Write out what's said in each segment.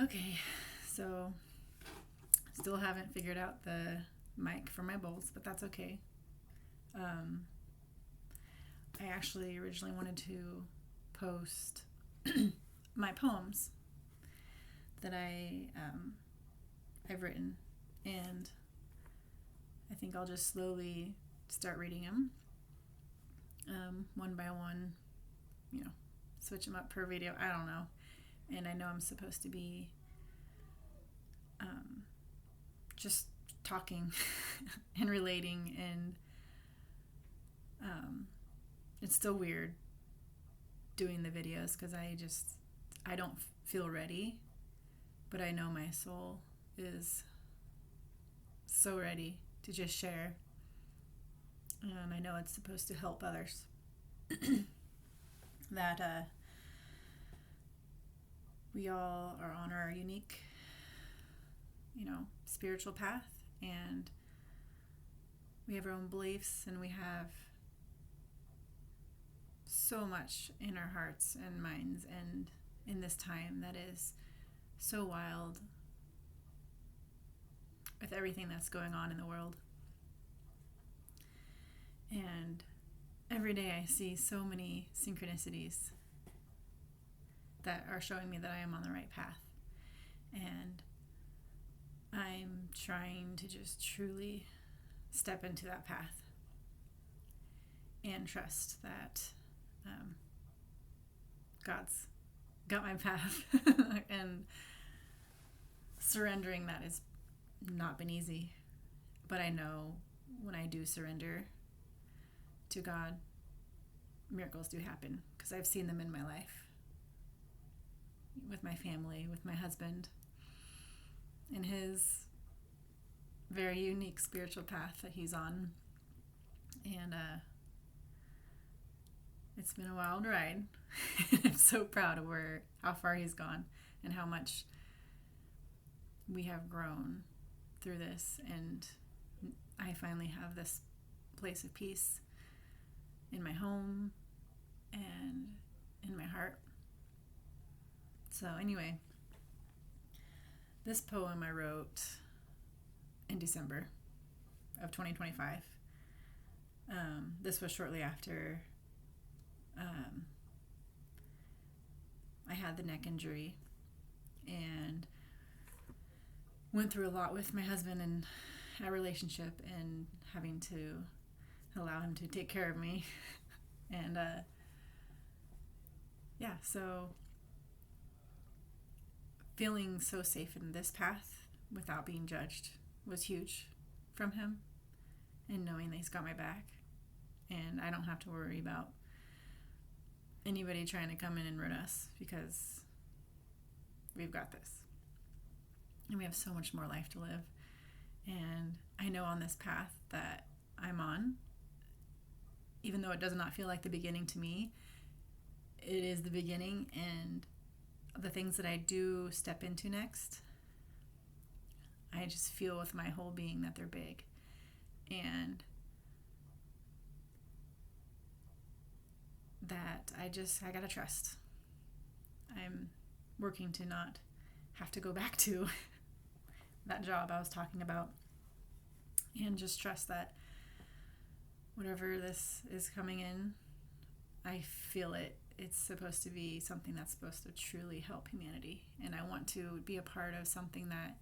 Okay, so still haven't figured out the mic for my bowls, but that's okay. Um, I actually originally wanted to post my poems that I've written, and I think I'll just slowly start reading them one by one, switch them up per video. I don't know. And I know I'm supposed to be just talking and relating, and it's still weird doing the videos because I don't feel ready, but I know my soul is so ready to just share, and I know it's supposed to help others. That we all are on our unique, spiritual path, and we have our own beliefs, and we have so much in our hearts and minds, and in this time that is so wild with everything that's going on in the world. And every day I see so many synchronicities that are showing me that I am on the right path. And I'm trying to just truly step into that path and trust that God's got my path. And surrendering that has not been easy. But I know when I do surrender to God, miracles do happen, because I've seen them in my life, with my family, with my husband, in his very unique spiritual path that he's on. And it's been a wild ride. I'm so proud of how far he's gone and how much we have grown through this. And I finally have this place of peace in my home and in my heart. So anyway, this poem I wrote in December of 2025. This was shortly after I had the neck injury and went through a lot with my husband and our relationship, and having to allow him to take care of me. And so feeling so safe in this path without being judged was huge from him, and knowing that he's got my back and I don't have to worry about anybody trying to come in and ruin us, because we've got this and we have so much more life to live. And I know on this path that I'm on, even though it does not feel like the beginning to me, it is the beginning. And the things that I do step into next, I just feel with my whole being that they're big. And that I gotta trust. I'm working to not have to go back to that job I was talking about, and just trust that whatever this is coming in, I feel it's supposed to be something that's supposed to truly help humanity. And I want to be a part of something that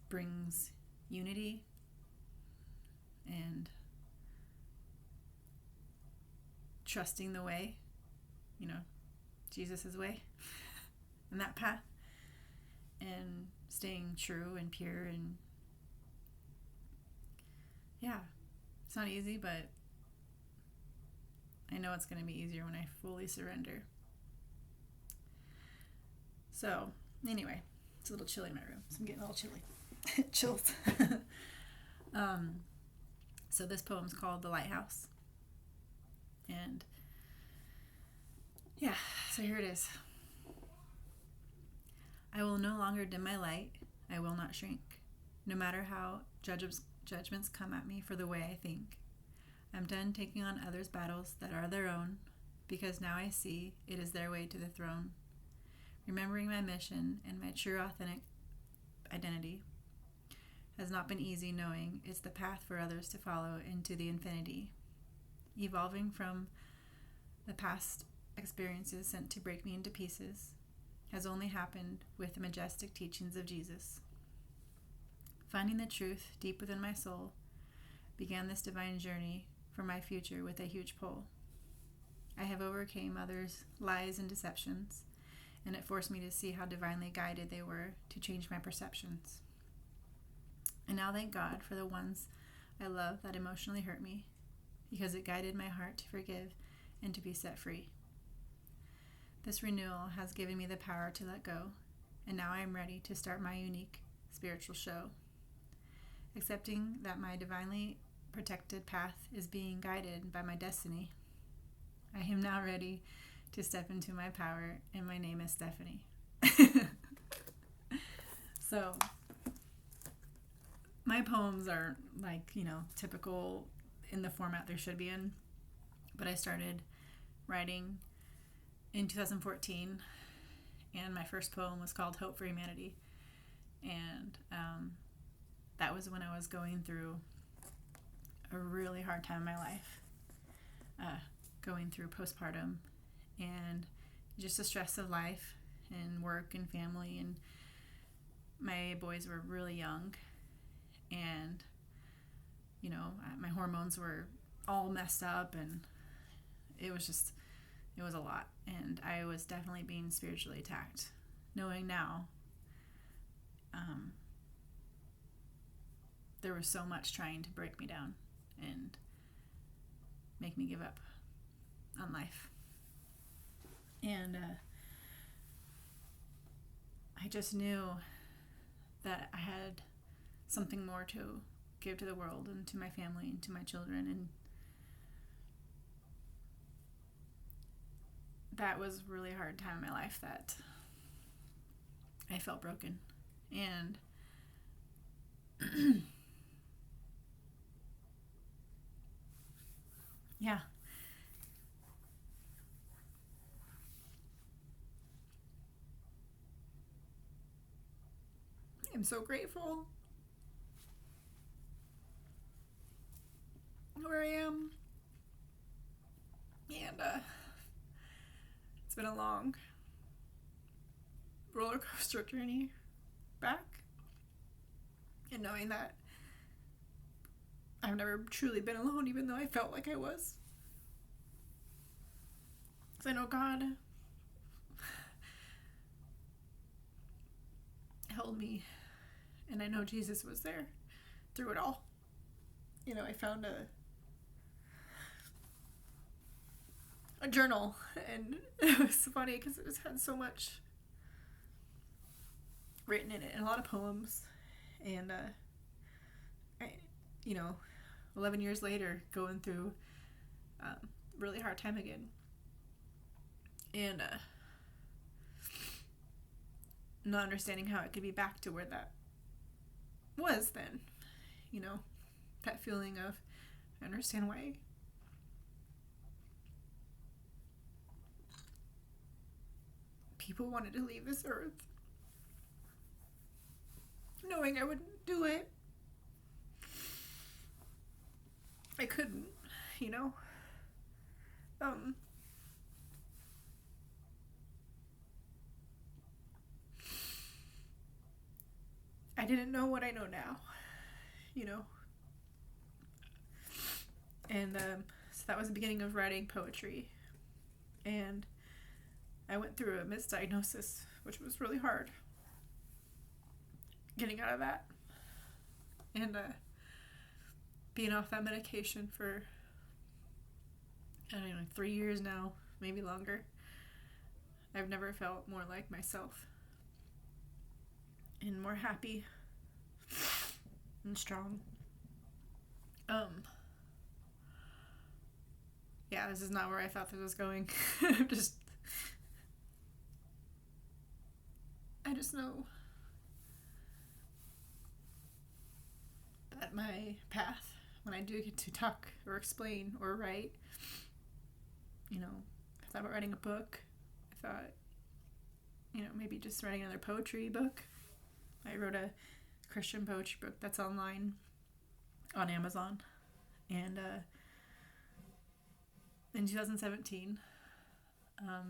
brings unity and trusting the way, Jesus' way, and that path, and staying true and pure. And it's not easy, but I know it's going to be easier when I fully surrender. So anyway, it's a little chilly in my room, so I'm getting a little chilly. Chills. So this poem's called The Lighthouse. And so here it is. I will no longer dim my light. I will not shrink, no matter how judgments come at me for the way I think. I'm done taking on others' battles that are their own, because now I see it is their way to the throne. Remembering my mission and my true authentic identity has not been easy, knowing it's the path for others to follow into the infinity. Evolving from the past experiences sent to break me into pieces has only happened with the majestic teachings of Jesus. Finding the truth deep within my soul began this divine journey for my future with a huge pull. I have overcame others' lies and deceptions, and it forced me to see how divinely guided they were to change my perceptions. And now thank God for the ones I love that emotionally hurt me, because it guided my heart to forgive and to be set free. This renewal has given me the power to let go, and now I am ready to start my unique spiritual show. Accepting that my divinely protected path is being guided by my destiny, I am now ready to step into my power, and my name is Stephanie. So, my poems are typical in the format they should be in, but I started writing in 2014, and my first poem was called Hope for Humanity, and that was when I was going through a really hard time in my life, going through postpartum and just the stress of life and work and family, and my boys were really young, and my hormones were all messed up, and it was a lot, and I was definitely being spiritually attacked. Knowing now, there was so much trying to break me down and make me give up on life. And I just knew that I had something more to give to the world and to my family and to my children, and that was a really hard time in my life that I felt broken. And yeah. I'm so grateful where I am. And it's been a long roller coaster journey back. And knowing that I've never truly been alone, even though I felt like I was. Because I know God held me, and I know Jesus was there through it all. I found a journal, and it was funny because it just had so much written in it, and a lot of poems. And I 11 years later, going through really hard time again, and not understanding how it could be back to where that was then. That feeling of, I understand why people wanted to leave this earth, knowing I wouldn't do it. I couldn't, I didn't know what I know now, and so that was the beginning of writing poetry, and I went through a misdiagnosis, which was really hard getting out of that, and being off that medication for 3 years now, maybe longer. I've never felt more like myself and more happy and strong. Yeah, this is not where I thought this was going. I just know that my path, when I do get to talk or explain or write, I thought about writing a book. I thought, maybe just writing another poetry book. I wrote a Christian poetry book that's online on Amazon. And in 2017, I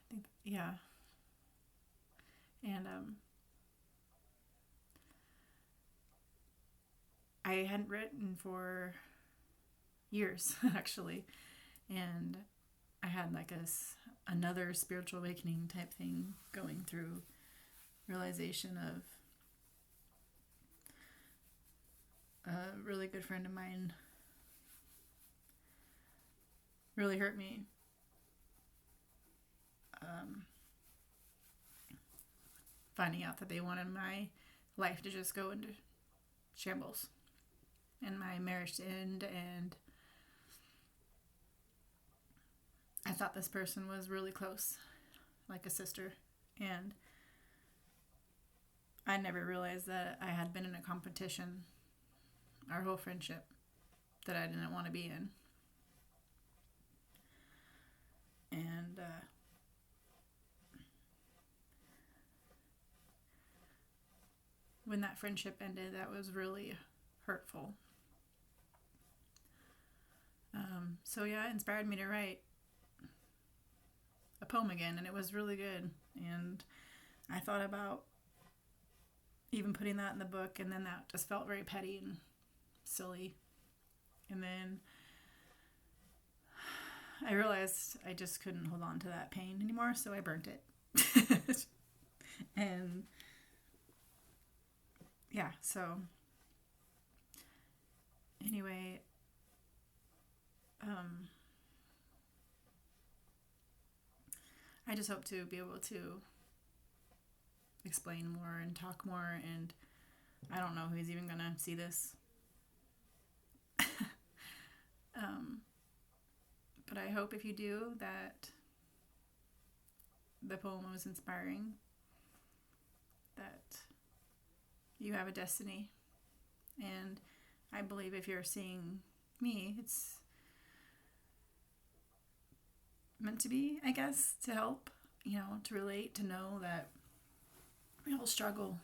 think, yeah. And I hadn't written for years, actually. And I had like another spiritual awakening type thing going through, realization of a really good friend of mine really hurt me. Finding out that they wanted my life to just go into shambles and my marriage to end, and I thought this person was really close, like a sister, and I never realized that I had been in a competition our whole friendship that I didn't want to be in. And when that friendship ended, that was really hurtful. So yeah, it inspired me to write a poem again, and it was really good. And I thought about even putting that in the book, and then that just felt very petty and silly. And then I realized I just couldn't hold on to that pain anymore, so I burnt it. And yeah, so anyway, I just hope to be able to explain more and talk more, and I don't know who's even gonna see this. But I hope if you do that the poem was inspiring, that you have a destiny. And I believe if you're seeing me, it's meant to be, I guess, to help, to relate, to know that we all struggle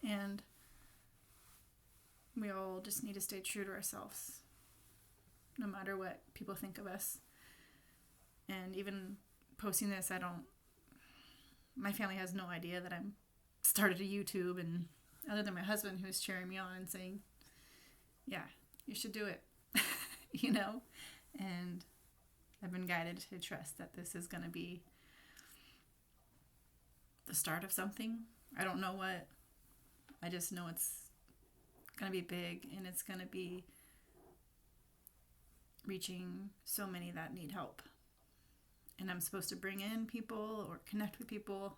and we all just need to stay true to ourselves, no matter what people think of us. And even posting this, my family has no idea that I'm started a YouTube, and other than my husband, who's cheering me on and saying, yeah, you should do it, and I've been guided to trust that this is going to be the start of something. I don't know what. I just know it's going to be big, and it's going to be reaching so many that need help. And I'm supposed to bring in people or connect with people.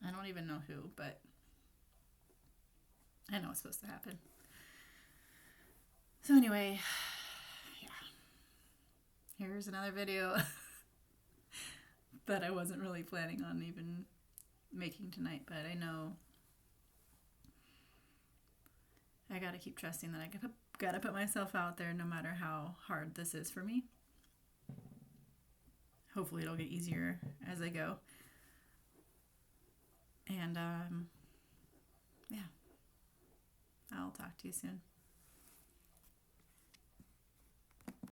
I don't even know who, but I know it's supposed to happen. So anyway, yeah. Here's another video that I wasn't really planning on even making tonight, but I know I gotta keep trusting that I gotta put myself out there no matter how hard this is for me. Hopefully it'll get easier as I go. And yeah, I'll talk to you soon.